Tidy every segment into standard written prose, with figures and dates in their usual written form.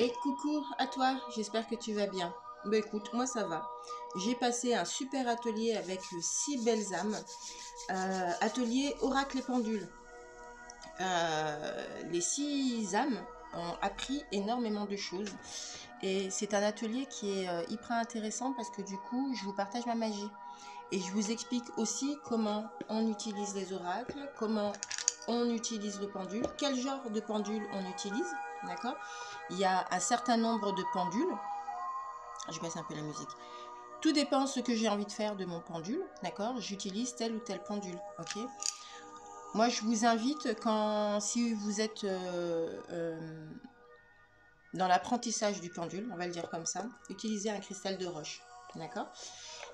Et coucou à toi, j'espère que tu vas bien. Bah écoute, moi ça va. J'ai passé un super atelier avec 6 belles âmes. Atelier oracle et pendule. Les 6 âmes ont appris énormément de choses. Et c'est un atelier qui est hyper intéressant parce que du coup, je vous partage ma magie. Et je vous explique aussi comment on utilise les oracles, comment on utilise le pendule, quel genre de pendule on utilise, d'accord? Il y a un certain nombre de pendules. Je baisse un peu la musique. Tout dépend de ce que j'ai envie de faire de mon pendule, d'accord? J'utilise tel ou tel pendule, ok? Moi, je vous invite, si vous êtes dans l'apprentissage du pendule, on va le dire comme ça, utilisez un cristal de roche, d'accord?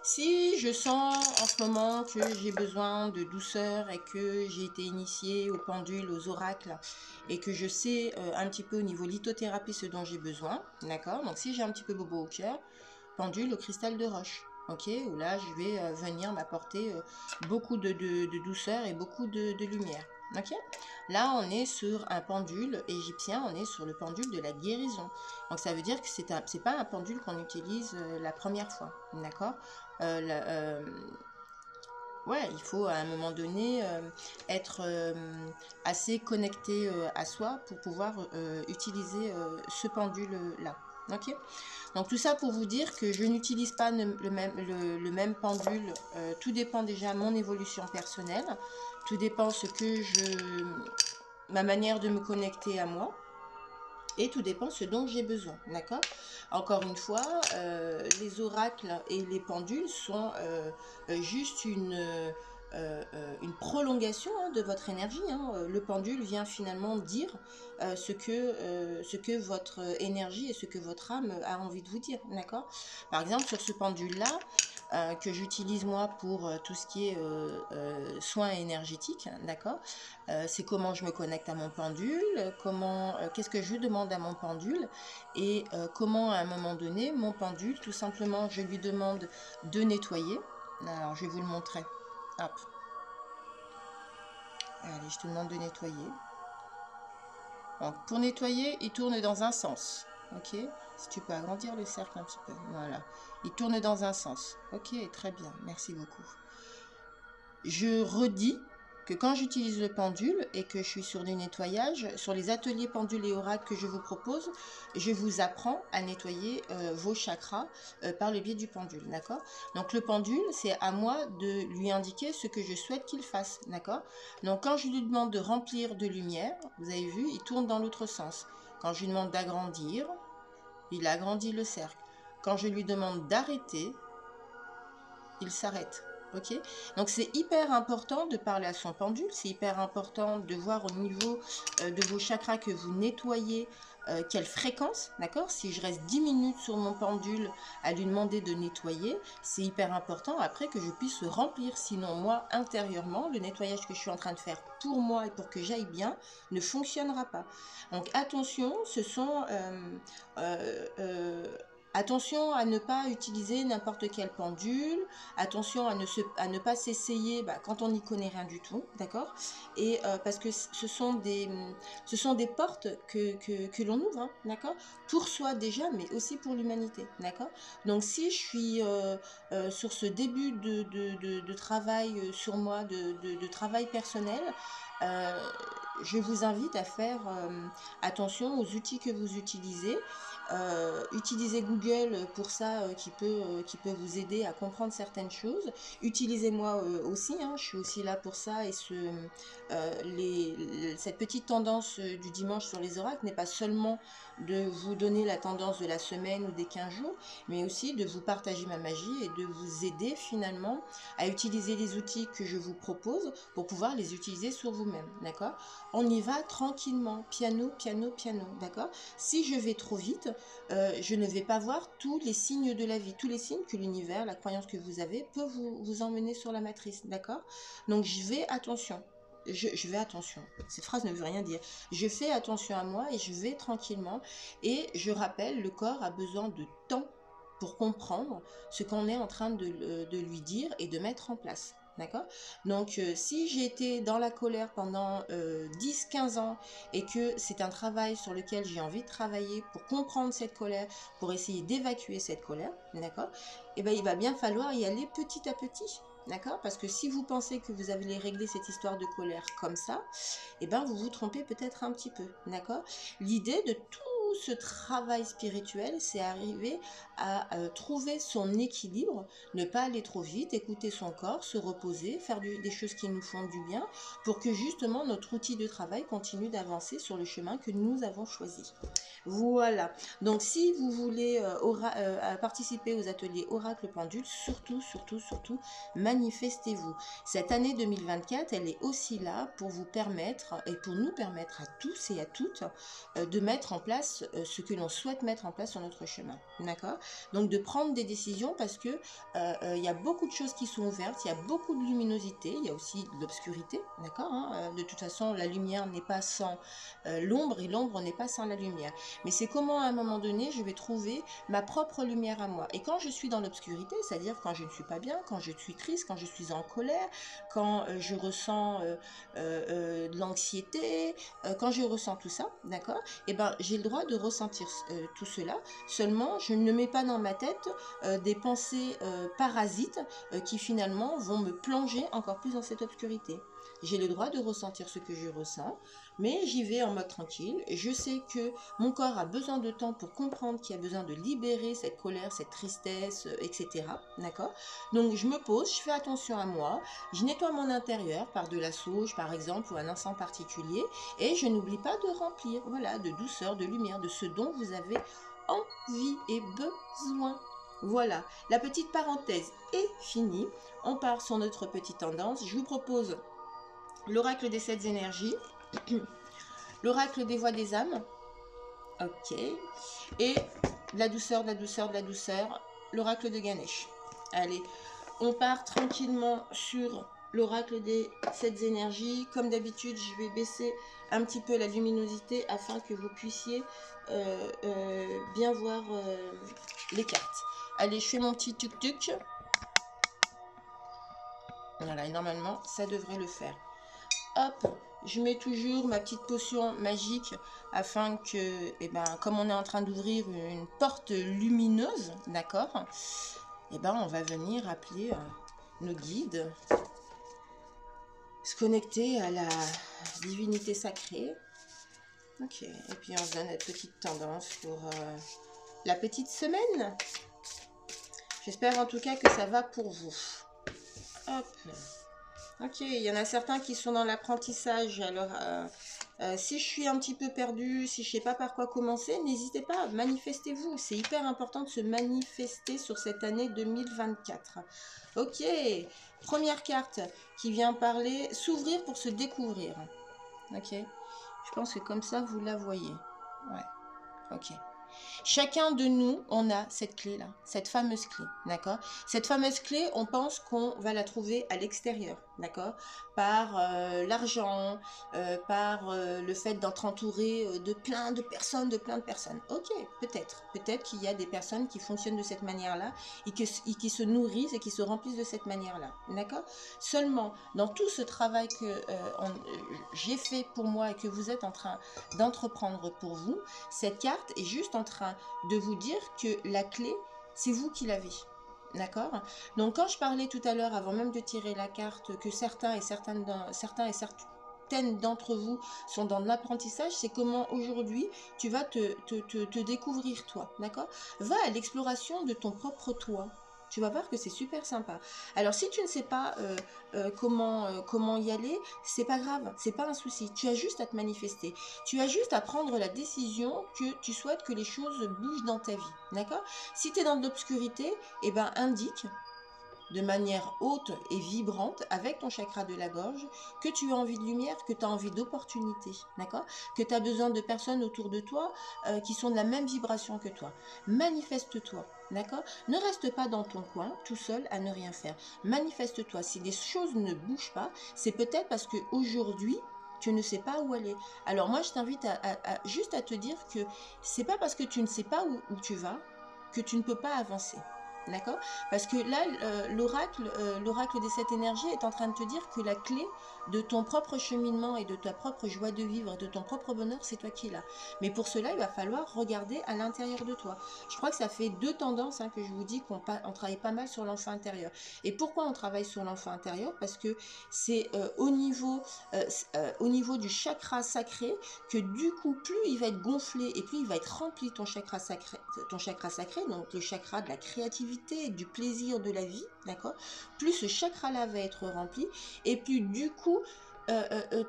Si je sens en ce moment que j'ai besoin de douceur et que j'ai été initiée au pendule, aux oracles, et que je sais un petit peu au niveau lithothérapie ce dont j'ai besoin, d'accord? Donc si j'ai un petit peu bobo au cœur, pendule au cristal de roche, ok? Où là je vais venir m'apporter beaucoup de douceur et beaucoup de lumière, ok? Là on est sur un pendule égyptien, on est sur le pendule de la guérison. Donc ça veut dire que c'est pas un pendule qu'on utilise la première fois, d'accord? Ouais, il faut à un moment donné être assez connecté à soi pour pouvoir utiliser ce pendule-là. Ok? Donc tout ça pour vous dire que je n'utilise pas le même pendule. Tout dépend déjà de mon évolution personnelle. Tout dépend ma manière de me connecter à moi. Et tout dépend ce dont j'ai besoin, d'accord? Encore une fois, les oracles et les pendules sont juste une prolongation de votre énergie, hein. Le pendule vient finalement dire ce que votre énergie et ce que votre âme a envie de vous dire, d'accord? Par exemple, sur ce pendule-là, que j'utilise moi pour tout ce qui est soins énergétiques, d'accord? C'est comment je me connecte à mon pendule, qu'est-ce que je demande à mon pendule et comment à un moment donné, mon pendule, tout simplement, je lui demande de nettoyer. Alors, je vais vous le montrer. Hop. Allez, je te demande de nettoyer. Donc, pour nettoyer, il tourne dans un sens. Ok? Si tu peux agrandir le cercle un petit peu. Voilà. Il tourne dans un sens. Ok, très bien. Merci beaucoup. Je redis que quand j'utilise le pendule et que je suis sur du nettoyage, sur les ateliers pendule et oracles que je vous propose, je vous apprends à nettoyer vos chakras par le biais du pendule, d'accord? Donc le pendule, c'est à moi de lui indiquer ce que je souhaite qu'il fasse, d'accord? Donc quand je lui demande de remplir de lumière, vous avez vu, il tourne dans l'autre sens. Quand je lui demande d'agrandir, il agrandit le cercle. Quand je lui demande d'arrêter, il s'arrête. Ok, donc c'est hyper important de parler à son pendule, c'est hyper important de voir au niveau de vos chakras que vous nettoyez quelle fréquence, d'accord? Si je reste 10 minutes sur mon pendule à lui demander de nettoyer, c'est hyper important après que je puisse remplir, sinon moi intérieurement, le nettoyage que je suis en train de faire pour moi et pour que j'aille bien ne fonctionnera pas. Donc attention, attention à ne pas utiliser n'importe quel pendule, attention à ne pas s'essayer quand on n'y connaît rien du tout, d'accord? Et parce que ce sont des portes que l'on ouvre, hein, d'accord? Pour soi déjà, mais aussi pour l'humanité, d'accord? Donc si je suis sur ce début de travail sur moi, de travail personnel, je vous invite à faire attention aux outils que vous utilisez. Utilisez Google pour ça qui peut vous aider à comprendre certaines choses. Utilisez-moi aussi, hein, je suis aussi là pour ça et cette petite tendance du dimanche sur les oracles n'est pas seulement de vous donner la tendance de la semaine ou des 15 jours, mais aussi de vous partager ma magie et de vous aider finalement à utiliser les outils que je vous propose pour pouvoir les utiliser sur vous-même, d'accord? On y va tranquillement, piano, piano, piano, d'accord? Si je vais trop vite, je ne vais pas voir tous les signes de la vie, tous les signes que l'univers, la croyance que vous avez peut vous emmener sur la matrice, d'accord? Donc je vais attention. Je vais attention. Cette phrase ne veut rien dire. Je fais attention à moi et je vais tranquillement. Et je rappelle, le corps a besoin de temps pour comprendre ce qu'on est en train de lui dire et de mettre en place. D'accord? Donc, si j'ai été dans la colère pendant 10-15 ans et que c'est un travail sur lequel j'ai envie de travailler pour comprendre cette colère, pour essayer d'évacuer cette colère, d'accord? Et ben, il va bien falloir y aller petit à petit. D'accord? Parce que si vous pensez que vous allez régler cette histoire de colère comme ça, eh ben, vous vous trompez peut-être un petit peu. D'accord? L'idée de tout ce travail spirituel, c'est arriver à trouver son équilibre, ne pas aller trop vite, écouter son corps, se reposer, faire des choses qui nous font du bien, pour que justement notre outil de travail continue d'avancer sur le chemin que nous avons choisi. Voilà. Donc, si vous voulez participer aux ateliers Oracle Pendule, surtout, surtout, surtout, manifestez-vous. Cette année 2024, elle est aussi là pour vous permettre et pour nous permettre à tous et à toutes de mettre en place ce que l'on souhaite mettre en place sur notre chemin. D'accord? Donc, de prendre des décisions parce que il y a beaucoup de choses qui sont ouvertes, il y a beaucoup de luminosité, il y a aussi de l'obscurité. D'accord? De toute façon, la lumière n'est pas sans l'ombre et l'ombre n'est pas sans la lumière. Mais c'est comment à un moment donné, je vais trouver ma propre lumière à moi. Et quand je suis dans l'obscurité, c'est-à-dire quand je ne suis pas bien, quand je suis triste, quand je suis en colère, quand je ressens de l'anxiété, quand je ressens tout ça, d'accord? Eh ben, j'ai le droit de ressentir tout cela. Seulement, je ne mets pas dans ma tête des pensées parasites qui finalement vont me plonger encore plus dans cette obscurité. J'ai le droit de ressentir ce que je ressens, mais j'y vais en mode tranquille. Je sais que mon corps a besoin de temps pour comprendre qu'il a besoin de libérer cette colère, cette tristesse, etc. D'accord? Donc je me pose, je fais attention à moi, je nettoie mon intérieur par de la sauge par exemple ou un encens particulier et je n'oublie pas de remplir, voilà, de douceur, de lumière, de ce dont vous avez envie et besoin. Voilà, la petite parenthèse est finie. On part sur notre petite tendance. Je vous propose l'oracle des 7 énergies, l'oracle des voix des âmes, ok, et de la douceur, de la douceur, de la douceur, l'oracle de Ganesh. Allez, on part tranquillement sur l'oracle des 7 énergies. Comme d'habitude, je vais baisser un petit peu la luminosité afin que vous puissiez bien voir les cartes. Allez, je fais mon petit tuk-tuk. Voilà, et normalement, ça devrait le faire. Hop, je mets toujours ma petite potion magique afin que, eh ben, comme on est en train d'ouvrir une porte lumineuse, d'accord, eh ben, on va venir appeler nos guides, se connecter à la divinité sacrée. Ok, et puis on se donne notre petite tendance pour la petite semaine. J'espère en tout cas que ça va pour vous. Hop. Ok, il y en a certains qui sont dans l'apprentissage. Alors, si je suis un petit peu perdue, si je ne sais pas par quoi commencer, n'hésitez pas, manifestez-vous. C'est hyper important de se manifester sur cette année 2024. Ok, première carte qui vient parler, s'ouvrir pour se découvrir. Ok, je pense que comme ça, vous la voyez. Ouais, ok. Chacun de nous, on a cette clé-là, cette fameuse clé, d'accord? Cette fameuse clé, on pense qu'on va la trouver à l'extérieur, d'accord? Par l'argent, par le fait d'être entouré de plein de personnes, Ok, peut-être qu'il y a des personnes qui fonctionnent de cette manière-là et qui se nourrissent et qui se remplissent de cette manière-là, d'accord? Seulement, dans tout ce travail que j'ai fait pour moi et que vous êtes en train d'entreprendre pour vous, cette carte est juste en train de vous dire que la clé, c'est vous qui l'avez. D'accord? Donc, quand je parlais tout à l'heure, avant même de tirer la carte, que certains et certaines d'entre vous sont dans l'apprentissage, c'est comment aujourd'hui tu vas te découvrir toi. D'accord? Va à l'exploration de ton propre toi. Tu vas voir que c'est super sympa. Alors, si tu ne sais pas comment y aller, c'est pas grave, c'est pas un souci. Tu as juste à te manifester. Tu as juste à prendre la décision que tu souhaites que les choses bougent dans ta vie. D'accord? Si tu es dans de l'obscurité, eh ben, indique de manière haute et vibrante avec ton chakra de la gorge que tu as envie de lumière, que tu as envie d'opportunité, d'accord? Que tu as besoin de personnes autour de toi qui sont de la même vibration que toi. Manifeste-toi, d'accord? Ne reste pas dans ton coin tout seul à ne rien faire. Manifeste-toi. Si les choses ne bougent pas, c'est peut-être parce qu'aujourd'hui, tu ne sais pas où aller. Alors moi, je t'invite juste à te dire que c'est pas parce que tu ne sais pas où tu vas que tu ne peux pas avancer. d'accord? Parce que là, l'oracle des 7 énergies est en train de te dire que la clé de ton propre cheminement et de ta propre joie de vivre, de ton propre bonheur, c'est toi qui l'as. Mais pour cela, il va falloir regarder à l'intérieur de toi. Je crois que ça fait 2 tendances que je vous dis qu'on travaille pas mal sur l'enfant intérieur. Et pourquoi on travaille sur l'enfant intérieur? Parce que c'est au niveau du chakra sacré que du coup, plus il va être gonflé et plus il va être rempli ton chakra sacré, donc le chakra de la créativité, du plaisir de la vie, d'accord? Plus ce chakra-là va être rempli et plus du coup,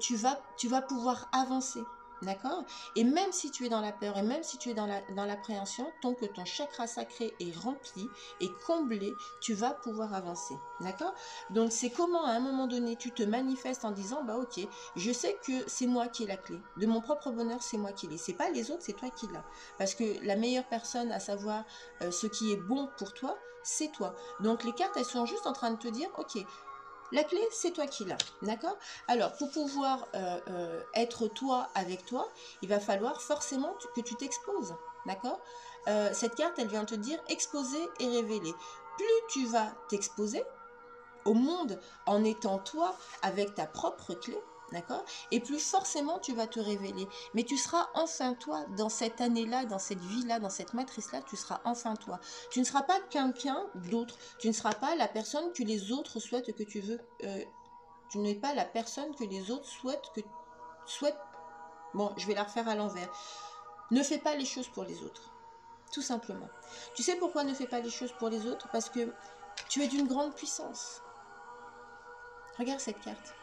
tu vas pouvoir avancer. D'accord? Et même si tu es dans la peur et même si tu es dans l'appréhension, tant que ton chakra sacré est rempli et comblé, tu vas pouvoir avancer. D'accord? Donc c'est comment à un moment donné tu te manifestes en disant bah ok, je sais que c'est moi qui ai la clé. De mon propre bonheur, c'est moi qui l'ai. C'est pas les autres, c'est toi qui l'as. Parce que la meilleure personne à savoir ce qui est bon pour toi, c'est toi. Donc les cartes, elles sont juste en train de te dire ok, la clé, c'est toi qui l'as, d'accord? Alors, pour pouvoir être toi avec toi, il va falloir forcément que tu t'exposes, d'accord? Cette carte, elle vient te dire exposer et révéler. Plus tu vas t'exposer au monde en étant toi avec ta propre clé, d'accord? Et plus forcément tu vas te révéler. Mais tu seras enfin toi dans cette année-là, dans cette vie-là, dans cette matrice-là, tu seras enfin toi. Tu ne seras pas quelqu'un d'autre. Tu ne seras pas la personne que les autres souhaitent que tu veux. Tu n'es pas la personne que les autres souhaitent. Bon, je vais la refaire à l'envers. Ne fais pas les choses pour les autres. Tout simplement. Tu sais pourquoi ne fais pas les choses pour les autres? Parce que tu es d'une grande puissance. Regarde cette carte.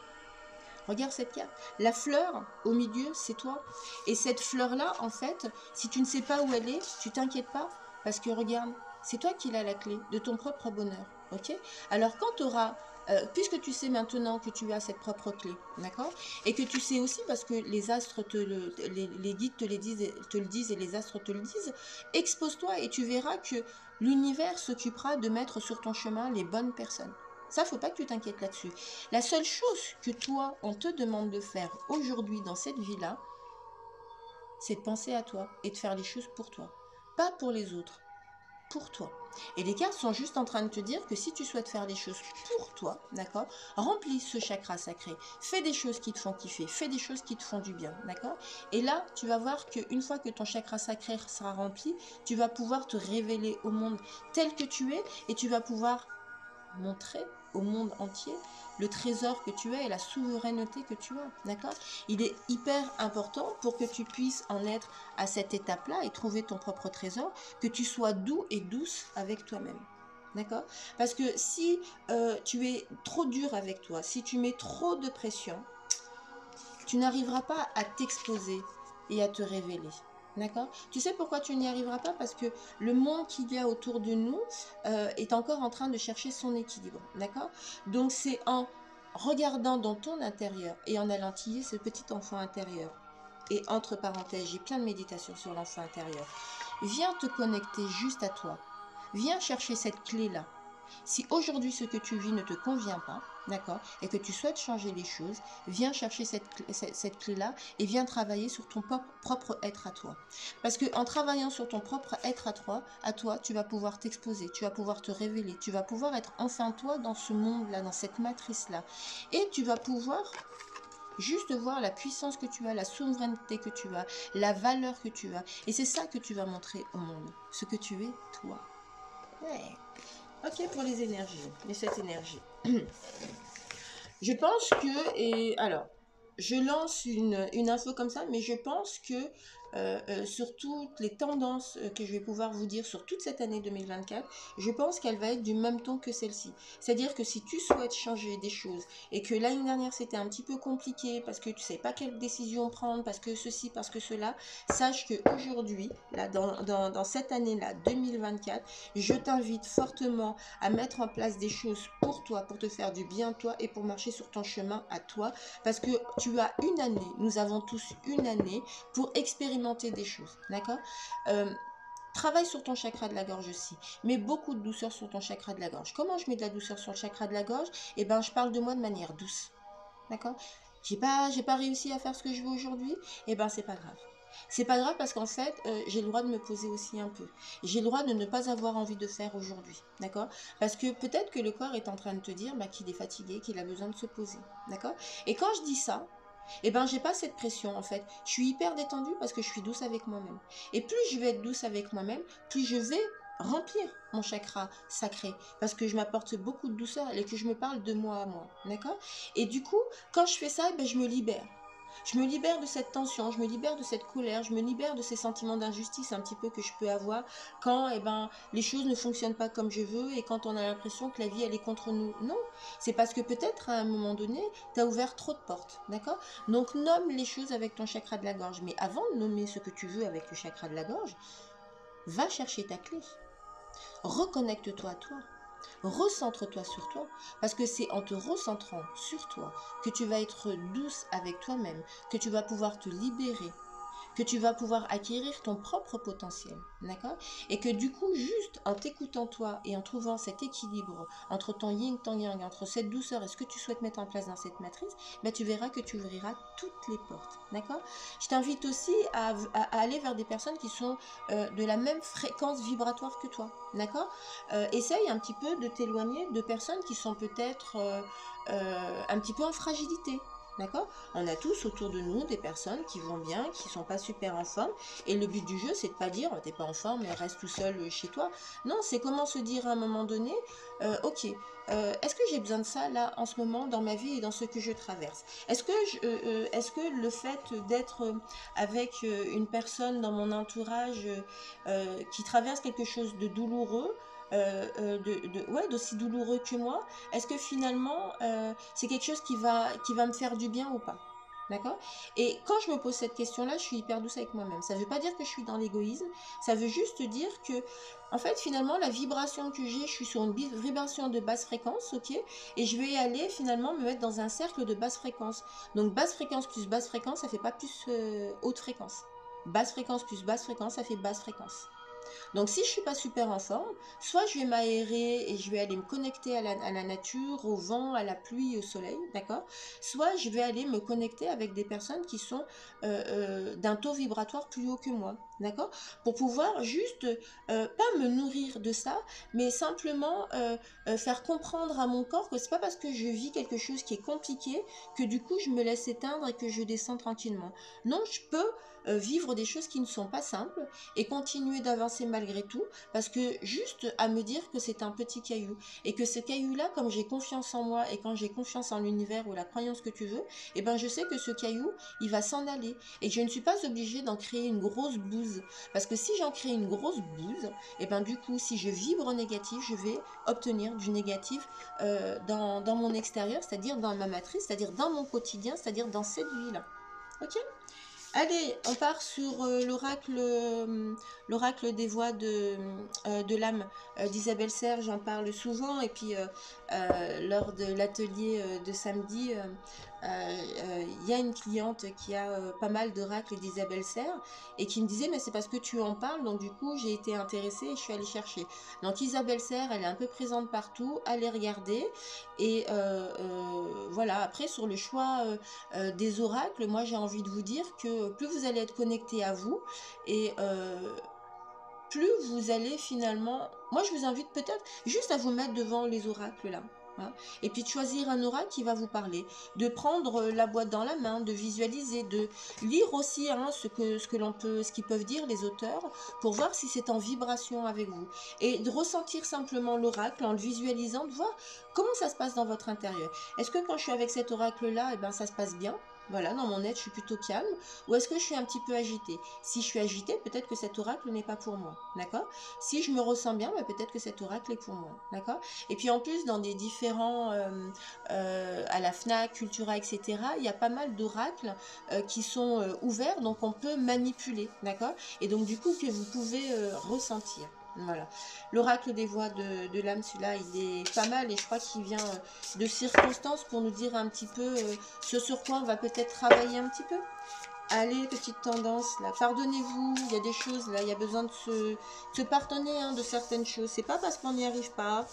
Regarde cette carte. La fleur au milieu, c'est toi. Et cette fleur-là, en fait, si tu ne sais pas où elle est, tu t'inquiètes pas. Parce que regarde, c'est toi qui as la clé de ton propre bonheur. Ok? Alors quand tu auras, puisque tu sais maintenant que tu as cette propre clé, d'accord? Et que tu sais aussi, parce que les astres, les guides te le disent et les astres te le disent, expose-toi et tu verras que l'univers s'occupera de mettre sur ton chemin les bonnes personnes. Ça, faut pas que tu t'inquiètes là-dessus. La seule chose que toi, on te demande de faire aujourd'hui dans cette vie-là, c'est de penser à toi et de faire les choses pour toi. Pas pour les autres, pour toi. Et les cartes sont juste en train de te dire que si tu souhaites faire les choses pour toi, d'accord, remplis ce chakra sacré. Fais des choses qui te font kiffer, fais des choses qui te font du bien, d'accord? Et là, tu vas voir qu'une fois que ton chakra sacré sera rempli, tu vas pouvoir te révéler au monde tel que tu es et tu vas pouvoir montrer au monde entier le trésor que tu as et la souveraineté que tu as, d'accord? Il est hyper important pour que tu puisses en être à cette étape-là et trouver ton propre trésor, que tu sois doux et douce avec toi-même, d'accord? Parce que si tu es trop dur avec toi, si tu mets trop de pression, tu n'arriveras pas à t'exposer et à te révéler. D'accord? Tu sais pourquoi tu n'y arriveras pas? Parce que le monde qu'il y a autour de nous est encore en train de chercher son équilibre. D'accord? Donc c'est en regardant dans ton intérieur et en allant tiller ce petit enfant intérieur. Et entre parenthèses, j'ai plein de méditations sur l'enfant intérieur. Viens te connecter juste à toi. Viens chercher cette clé-là. Si aujourd'hui ce que tu vis ne te convient pas, d'accord, et que tu souhaites changer les choses, viens chercher cette clé-là et viens travailler sur ton propre être à toi. Parce que en travaillant sur ton propre être à toi, tu vas pouvoir t'exposer, tu vas pouvoir te révéler, tu vas pouvoir être enfin toi dans ce monde-là, dans cette matrice-là. Et tu vas pouvoir juste voir la puissance que tu as, la souveraineté que tu as, la valeur que tu as. Et c'est ça que tu vas montrer au monde, ce que tu es toi. Ouais. Ok, pour les énergies, les 7 énergies. Je pense que, et alors, je lance une info comme ça, mais je pense que sur toutes les tendances que je vais pouvoir vous dire sur toute cette année 2024, je pense qu'elle va être du même ton que celle-ci. C'est-à-dire que si tu souhaites changer des choses et que l'année dernière c'était un petit peu compliqué parce que tu ne sais pas quelle décision prendre, parce que ceci, parce que cela, sache qu'aujourd'hui, là, dans cette année-là, 2024, je t'invite fortement à mettre en place des choses pour toi, pour te faire du bien toi et pour marcher sur ton chemin à toi, parce que tu as une année, nous avons tous une année pour expérimenter des choses, d'accord? Travaille sur ton chakra de la gorge aussi. Mets beaucoup de douceur sur ton chakra de la gorge. Comment je mets de la douceur sur le chakra de la gorge? Eh bien, je parle de moi de manière douce, d'accord? J'ai pas réussi à faire ce que je veux aujourd'hui? Eh bien, c'est pas grave. C'est pas grave parce qu'en fait, j'ai le droit de me poser aussi un peu. J'ai le droit de ne pas avoir envie de faire aujourd'hui, d'accord? Parce que peut-être que le corps est en train de te dire bah, qu'il est fatigué, qu'il a besoin de se poser, d'accord? Et quand je dis ça, eh ben, j'ai pas cette pression en fait. Je suis hyper détendue parce que je suis douce avec moi-même. Et plus je vais être douce avec moi-même, plus je vais remplir mon chakra sacré parce que je m'apporte beaucoup de douceur et que je me parle de moi à moi, d'accord? Et du coup, quand je fais ça, eh ben, je me libère. Je me libère de cette tension, je me libère de cette colère, je me libère de ces sentiments d'injustice un petit peu que je peux avoir quand eh ben, les choses ne fonctionnent pas comme je veux et quand on a l'impression que la vie elle est contre nous. Non, c'est parce que peut-être à un moment donné, tu as ouvert trop de portes, d'accord? Donc nomme les choses avec ton chakra de la gorge. Mais avant de nommer ce que tu veux avec le chakra de la gorge, va chercher ta clé. Reconnecte-toi à toi. Recentre-toi sur toi, parce que c'est en te recentrant sur toi que tu vas être douce avec toi-même, que tu vas pouvoir te libérer, que tu vas pouvoir acquérir ton propre potentiel, d'accord? Et que du coup, juste en t'écoutant toi et en trouvant cet équilibre entre ton yin, ton yang, entre cette douceur et ce que tu souhaites mettre en place dans cette matrice, ben, tu verras que tu ouvriras toutes les portes, d'accord? Je t'invite aussi à aller vers des personnes qui sont de la même fréquence vibratoire que toi, d'accord? Essaye un petit peu de t'éloigner de personnes qui sont peut-être un petit peu en fragilité, d'accord? On a tous autour de nous des personnes qui vont bien, qui sont pas super en forme. Et le but du jeu, c'est de pas dire, t'es pas en forme, reste tout seul chez toi. Non, c'est comment se dire à un moment donné, ok, est-ce que j'ai besoin de ça là en ce moment dans ma vie et dans ce que je traverse? Est-ce que le fait d'être avec une personne dans mon entourage qui traverse quelque chose de douloureux, ouais, d'aussi douloureux que moi, est-ce que finalement c'est quelque chose qui va me faire du bien ou pas? D'accord? Et quand je me pose cette question-là, je suis hyper douce avec moi-même. Ça ne veut pas dire que je suis dans l'égoïsme, ça veut juste dire que, en fait, finalement, la vibration que j'ai, je suis sur une vibration de basse fréquence, ok? Et je vais aller finalement me mettre dans un cercle de basse fréquence. Donc, basse fréquence plus basse fréquence, ça fait pas plus haute fréquence. Basse fréquence plus basse fréquence, ça fait basse fréquence. Donc si je suis pas super en forme, soit je vais m'aérer et je vais aller me connecter à la nature, au vent, à la pluie, au soleil, d'accord? Soit je vais aller me connecter avec des personnes qui sont d'un taux vibratoire plus haut que moi, d'accord? Pour pouvoir juste, pas me nourrir de ça, mais simplement faire comprendre à mon corps que c'est pas parce que je vis quelque chose qui est compliqué que du coup je me laisse éteindre et que je descends tranquillement. Non, je peux vivre des choses qui ne sont pas simples et continuer d'avancer malgré tout, parce que juste à me dire que c'est un petit caillou, et que ce caillou-là, comme j'ai confiance en moi, et quand j'ai confiance en l'univers ou la croyance que tu veux, et ben je sais que ce caillou, il va s'en aller, et que je ne suis pas obligée d'en créer une grosse bouse, parce que si j'en crée une grosse bouse, et ben du coup, si je vibre négatif, je vais obtenir du négatif dans mon extérieur, c'est-à-dire dans ma matrice, c'est-à-dire dans mon quotidien, c'est-à-dire dans cette vie-là. Ok? Allez, on part sur l'oracle des voix de l'âme d'Isabelle Serre. J'en parle souvent. Et puis, lors de l'atelier de samedi, il y a une cliente qui a pas mal d'oracles d'Isabelle Serre et qui me disait, mais c'est parce que tu en parles. Donc, du coup, j'ai été intéressée et je suis allée chercher. Donc, Isabelle Serre, elle est un peu présente partout. Allez regarder. Et voilà, après, sur le choix des oracles, moi j'ai envie de vous dire que plus vous allez être connecté à vous et plus vous allez finalement... Moi je vous invite peut-être juste à vous mettre devant les oracles là. Hein, et puis de choisir un oracle qui va vous parler, de prendre la boîte dans la main, de visualiser, de lire aussi hein, ce qu'ils peuvent dire les auteurs pour voir si c'est en vibration avec vous et de ressentir simplement l'oracle en le visualisant, de voir comment ça se passe dans votre intérieur. Est-ce que quand je suis avec cet oracle là, eh ben, ça se passe bien? Voilà, dans mon être, je suis plutôt calme. Ou est-ce que je suis un petit peu agitée? Si je suis agitée, peut-être que cet oracle n'est pas pour moi. D'accord? Si je me ressens bien, bah, peut-être que cet oracle est pour moi. D'accord? Et puis en plus, dans des différents... à la FNAC, Cultura, etc., il y a pas mal d'oracles qui sont ouverts, donc on peut manipuler. D'accord? Et donc du coup, que vous pouvez ressentir. Voilà. L'oracle des voix de l'âme, celui-là, il est pas mal et je crois qu'il vient de circonstances pour nous dire un petit peu ce sur quoi on va peut-être travailler un petit peu. Allez, petite tendance là, pardonnez-vous, il y a des choses là, il y a besoin de se pardonner hein, de certaines choses. C'est pas parce qu'on n'y arrive pas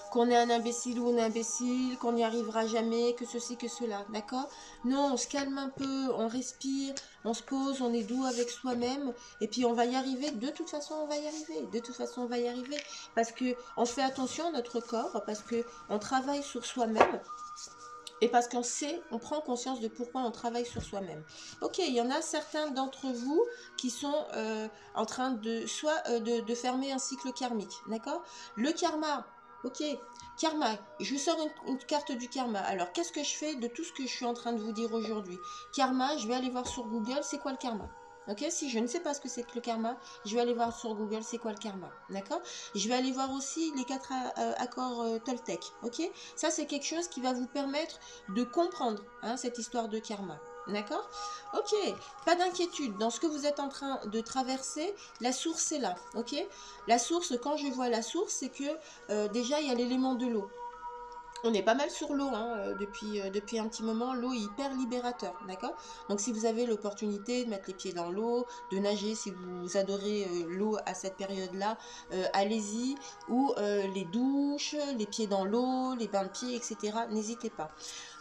qu'on est un imbécile ou une imbécile, qu'on n'y arrivera jamais, que ceci, que cela, d'accord? Non, on se calme un peu, on respire, on se pose, on est doux avec soi-même, et puis on va y arriver, de toute façon on va y arriver, de toute façon on va y arriver, parce que on fait attention à notre corps, parce que on travaille sur soi-même, et parce qu'on sait, on prend conscience de pourquoi on travaille sur soi-même. Ok, il y en a certains d'entre vous qui sont en train de, soit de fermer un cycle karmique, d'accord? Le karma, ok, karma, je vous sors une carte du karma. Alors, qu'est-ce que je fais de tout ce que je suis en train de vous dire aujourd'hui? Karma, je vais aller voir sur Google, c'est quoi le karma? Ok, si je ne sais pas ce que c'est que le karma, je vais aller voir sur Google c'est quoi le karma, d'accord? Je vais aller voir aussi les 4 accords Toltec, ok? Ça, c'est quelque chose qui va vous permettre de comprendre cette histoire de karma. D'accord? Ok, pas d'inquiétude. Dans ce que vous êtes en train de traverser, la source est là. Ok? La source, quand je vois la source, c'est que déjà, il y a l'élément de l'eau. On est pas mal sur l'eau depuis un petit moment. L'eau est hyper libérateur, d'accord? Donc si vous avez l'opportunité de mettre les pieds dans l'eau, de nager, si vous adorez l'eau à cette période-là, allez-y. Ou les douches, les pieds dans l'eau, les bains de pieds, etc. N'hésitez pas.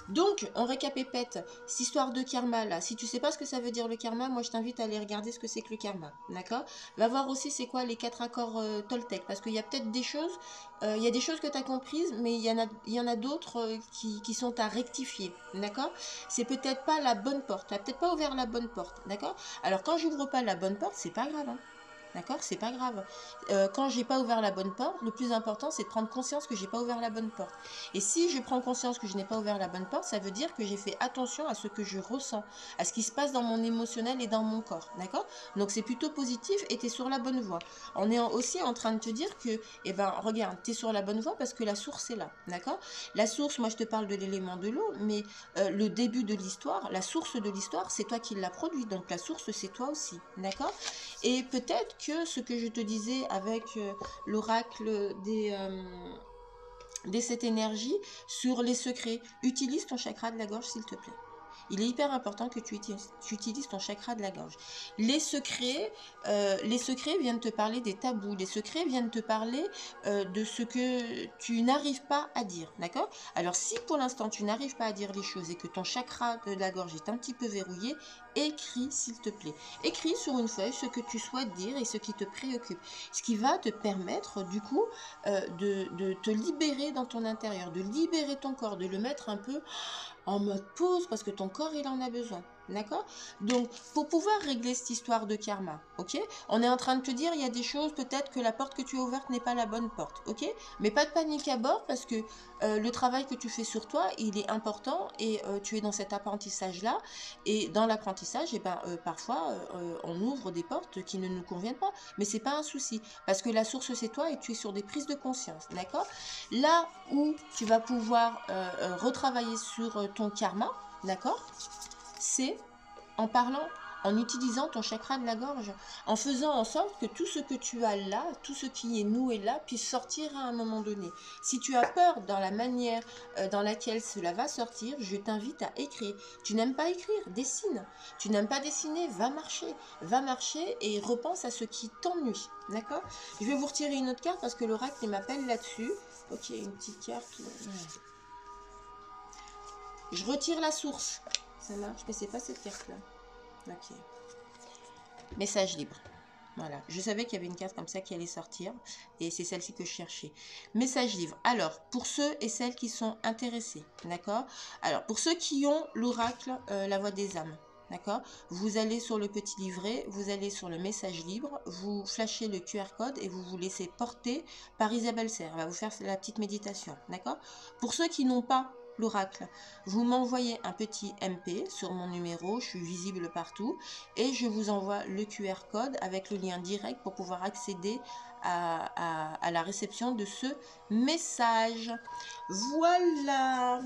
Donc, on récapépète cette histoire de karma là. Si tu sais pas ce que ça veut dire le karma, moi je t'invite à aller regarder ce que c'est que le karma. D'accord? Va voir aussi c'est quoi les 4 accords Toltec. Parce qu'il y a peut-être des choses, il y a des choses que tu as comprises, mais il y en a d'autres qui sont à rectifier. D'accord? C'est peut-être pas la bonne porte. Tu n'as peut-être pas ouvert la bonne porte. D'accord? Alors, quand j'ouvre pas la bonne porte, c'est pas grave. Hein. D'accord? C'est pas grave. Quand j'ai pas ouvert la bonne porte, le plus important c'est de prendre conscience que j'ai pas ouvert la bonne porte. Et si je prends conscience que je n'ai pas ouvert la bonne porte, ça veut dire que j'ai fait attention à ce que je ressens, à ce qui se passe dans mon émotionnel et dans mon corps. D'accord? Donc c'est plutôt positif et tu es sur la bonne voie. On est aussi en train de te dire que, eh ben, regarde, tu es sur la bonne voie parce que la source est là. D'accord? La source, moi je te parle de l'élément de l'eau, mais le début de l'histoire, la source de l'histoire, c'est toi qui l'as produit. Donc la source, c'est toi aussi. D'accord? Et peut-être que ce que je te disais avec l'oracle des cette énergie sur les secrets, utilise ton chakra de la gorge s'il te plaît. Il est hyper important que tu utilises ton chakra de la gorge. Les secrets viennent te parler des tabous. Les secrets viennent te parler de ce que tu n'arrives pas à dire. D'accord? Alors, si pour l'instant tu n'arrives pas à dire les choses et que ton chakra de la gorge est un petit peu verrouillé, écris s'il te plaît. Écris sur une feuille ce que tu souhaites dire et ce qui te préoccupe. Ce qui va te permettre, du coup, de te libérer dans ton intérieur, de libérer ton corps, de le mettre un peu en mode pause parce que ton corps il en a besoin. D'accord? Donc, pour pouvoir régler cette histoire de karma, ok? On est en train de te dire, il y a des choses, peut-être que la porte que tu as ouverte n'est pas la bonne porte, ok? Mais pas de panique à bord parce que le travail que tu fais sur toi, il est important et tu es dans cet apprentissage-là. Et dans l'apprentissage, eh ben, parfois, on ouvre des portes qui ne nous conviennent pas. Mais c'est pas un souci parce que la source, c'est toi et tu es sur des prises de conscience, d'accord? Là où tu vas pouvoir retravailler sur ton karma, d'accord? C'est en parlant, en utilisant ton chakra de la gorge, en faisant en sorte que tout ce que tu as là, tout ce qui est noué là, puisse sortir à un moment donné. Si tu as peur dans la manière dans laquelle cela va sortir, je t'invite à écrire. Tu n'aimes pas écrire, dessine. Tu n'aimes pas dessiner, va marcher et repense à ce qui t'ennuie. D'accord? Je vais vous retirer une autre carte parce que l'oracle m'appelle là-dessus. Ok, une petite carte. Je retire la source. Ça marche, mais c'est pas cette carte-là. Ok. Message libre. Voilà. Je savais qu'il y avait une carte comme ça qui allait sortir. Et c'est celle-ci que je cherchais. Message libre. Alors, pour ceux et celles qui sont intéressés. D'accord? Alors, pour ceux qui ont l'oracle, la voix des âmes. D'accord? Vous allez sur le petit livret, vous allez sur le message libre, vous flashez le QR code et vous vous laissez porter par Isabelle Serre. Elle va vous faire la petite méditation. D'accord? Pour ceux qui n'ont pas l'oracle, vous m'envoyez un petit MP sur mon numéro, je suis visible partout et je vous envoie le QR code avec le lien direct pour pouvoir accéder à la réception de ce message. Voilà.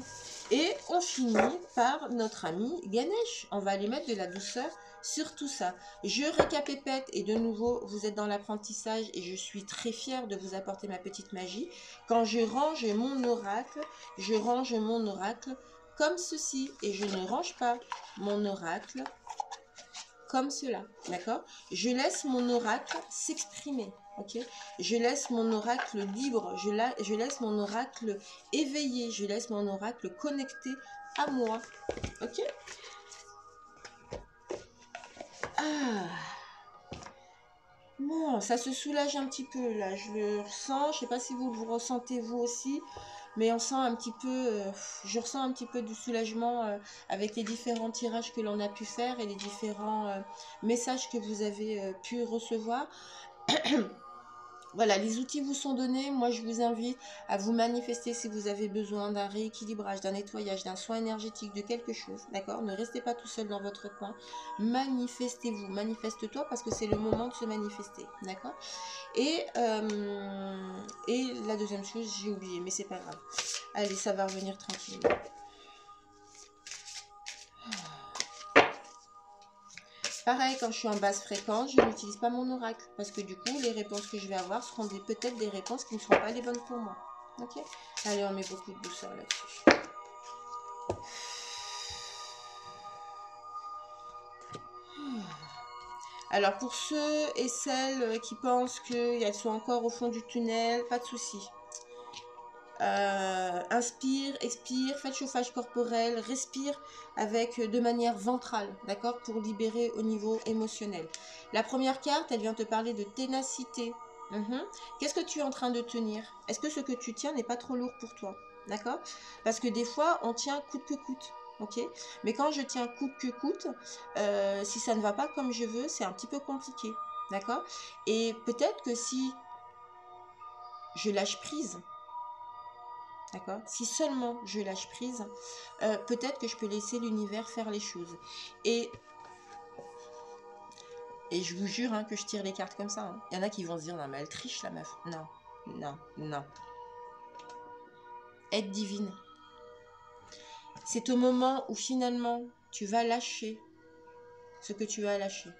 Et on finit par notre ami Ganesh. On va aller mettre de la douceur sur tout ça. Je récapépète et de nouveau, vous êtes dans l'apprentissage et je suis très fière de vous apporter ma petite magie. Quand je range mon oracle comme ceci et je ne range pas mon oracle comme cela, d'accord? Je laisse mon oracle s'exprimer, ok? Je laisse mon oracle libre, je laisse mon oracle éveillé, je laisse mon oracle connecté à moi, ok? Ah, bon, ça se soulage un petit peu, là, je le ressens, je sais pas si vous le ressentez vous aussi, mais on sent un petit peu, je ressens un petit peu du soulagement avec les différents tirages que l'on a pu faire et les différents messages que vous avez pu recevoir. Voilà, les outils vous sont donnés. Moi, je vous invite à vous manifester si vous avez besoin d'un rééquilibrage, d'un nettoyage, d'un soin énergétique, de quelque chose. D'accord? Ne restez pas tout seul dans votre coin. Manifestez-vous. Manifeste-toi parce que c'est le moment de se manifester. D'accord? Et la deuxième chose, j'ai oublié, mais c'est pas grave. Allez, ça va revenir tranquillement. Pareil, quand je suis en basse fréquence, je n'utilise pas mon oracle. Parce que du coup, les réponses que je vais avoir seront peut-être des réponses qui ne seront pas les bonnes pour moi. Ok? Allez, on met beaucoup de douceur là-dessus. Alors, pour ceux et celles qui pensent qu'elles sont encore au fond du tunnel, pas de souci. Inspire, expire, faites chauffage corporel, respire de manière ventrale, d'accord, pour libérer au niveau émotionnel. La première carte, elle vient te parler de ténacité. Qu'est-ce que tu es en train de tenir? Est-ce que ce que tu tiens n'est pas trop lourd pour toi? D'accord? Parce que des fois, on tient coûte que coûte. Ok? Mais quand je tiens coûte que coûte, si ça ne va pas comme je veux, c'est un petit peu compliqué. D'accord? Et peut-être que si je lâche prise, d'accord? Si seulement je lâche prise, peut-être que je peux laisser l'univers faire les choses. Et je vous jure que je tire les cartes comme ça. Il y en a qui vont se dire, non mais elle triche la meuf. Non, non, non. Aide divine. C'est au moment où finalement tu vas lâcher ce que tu as lâché.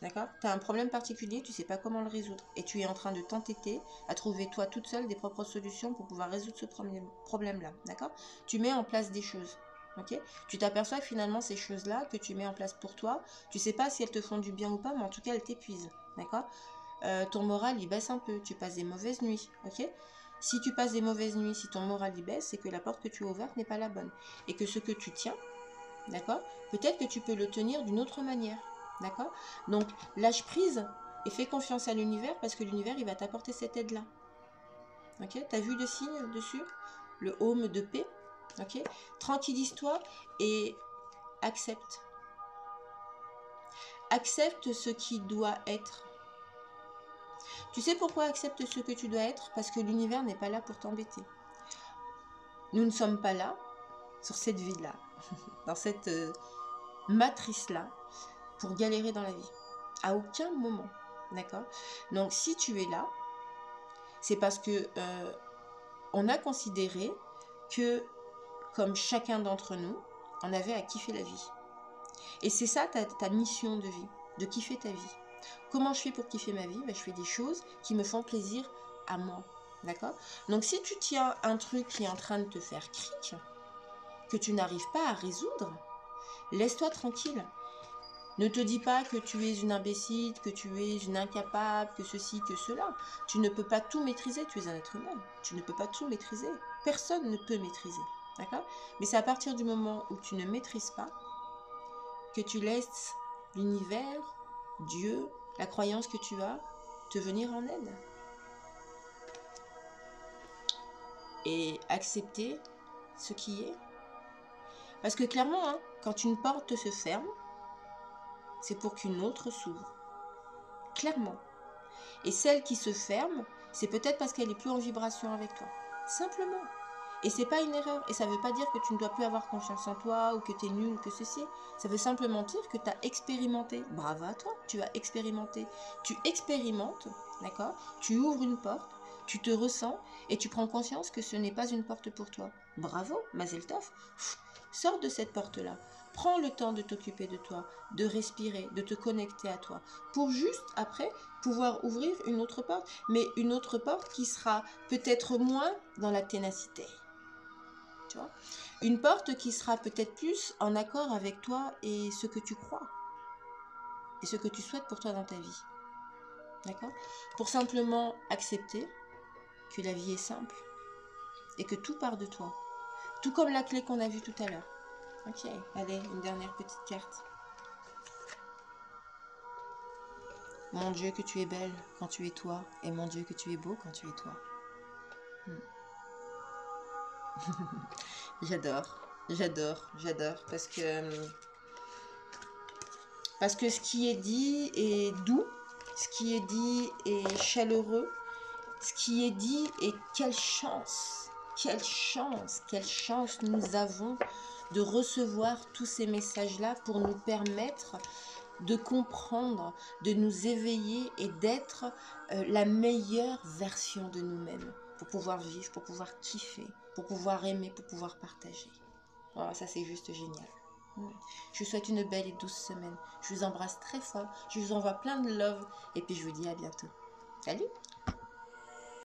D'accord? Tu as un problème particulier, tu ne sais pas comment le résoudre. Et tu es en train de t'entêter à trouver toi toute seule des propres solutions pour pouvoir résoudre ce problème-là. D'accord? Tu mets en place des choses. Ok? Tu t'aperçois que finalement ces choses-là que tu mets en place pour toi, tu ne sais pas si elles te font du bien ou pas, mais en tout cas elles t'épuisent. D'accord? Ton moral il baisse un peu, tu passes des mauvaises nuits. Ok? Si tu passes des mauvaises nuits, si ton moral il baisse, c'est que la porte que tu as ouverte n'est pas la bonne. Et que ce que tu tiens, d'accord? Peut-être que tu peux le tenir d'une autre manière. D'accord? Donc, lâche prise et fais confiance à l'univers parce que l'univers, il va t'apporter cette aide-là. Ok? Tu as vu le signe dessus? Le home de paix. Ok? Tranquillise-toi et accepte. Accepte ce qui doit être. Tu sais pourquoi accepte ce que tu dois être? Parce que l'univers n'est pas là pour t'embêter. Nous ne sommes pas là, sur cette vie-là, dans cette matrice-là, pour galérer dans la vie. À aucun moment. D'accord? Donc, si tu es là, c'est parce que on a considéré que, comme chacun d'entre nous, on avait à kiffer la vie. Et c'est ça ta mission de vie, de kiffer ta vie. Comment je fais pour kiffer ma vie? Je fais des choses qui me font plaisir à moi. D'accord? Donc, si tu tiens un truc qui est en train de te faire cric, que tu n'arrives pas à résoudre, laisse-toi tranquille. Ne te dis pas que tu es une imbécile, que tu es une incapable, que ceci, que cela. Tu ne peux pas tout maîtriser, tu es un être humain. Tu ne peux pas tout maîtriser. Personne ne peut maîtriser. D'accord? Mais c'est à partir du moment où tu ne maîtrises pas que tu laisses l'univers, Dieu, la croyance que tu as, te venir en aide. Et accepter ce qui est. Parce que clairement, quand une porte se ferme, c'est pour qu'une autre s'ouvre. Clairement. Et celle qui se ferme, c'est peut-être parce qu'elle n'est plus en vibration avec toi. Simplement. Et c'est pas une erreur. Et ça ne veut pas dire que tu ne dois plus avoir confiance en toi ou que tu es nul ou que ceci. Ça veut simplement dire que tu as expérimenté. Bravo à toi, tu as expérimenté. Tu expérimentes, d'accord? Tu ouvres une porte, tu te ressens et tu prends conscience que ce n'est pas une porte pour toi. Bravo, Mazel Tov. Sors de cette porte-là. Prends le temps de t'occuper de toi, de respirer, de te connecter à toi, pour juste après pouvoir ouvrir une autre porte, mais une autre porte qui sera peut-être moins dans la ténacité. Tu vois? Une porte qui sera peut-être plus en accord avec toi et ce que tu crois. et ce que tu souhaites pour toi dans ta vie. D'accord? Pour simplement accepter que la vie est simple et que tout part de toi. Tout comme la clé qu'on a vue tout à l'heure. Ok, allez, une dernière petite carte. Mon Dieu que tu es belle quand tu es toi, et mon Dieu que tu es beau quand tu es toi. J'adore, j'adore, parce que ce qui est dit est doux, ce qui est dit est chaleureux, ce qui est dit est quelle chance nous avons de recevoir tous ces messages-là pour nous permettre de comprendre, de nous éveiller et d'être la meilleure version de nous-mêmes pour pouvoir vivre, pour pouvoir kiffer, pour pouvoir aimer, pour pouvoir partager. Oh, ça, c'est juste génial. Je vous souhaite une belle et douce semaine. Je vous embrasse très fort. Je vous envoie plein de love. Et puis, je vous dis à bientôt. Salut!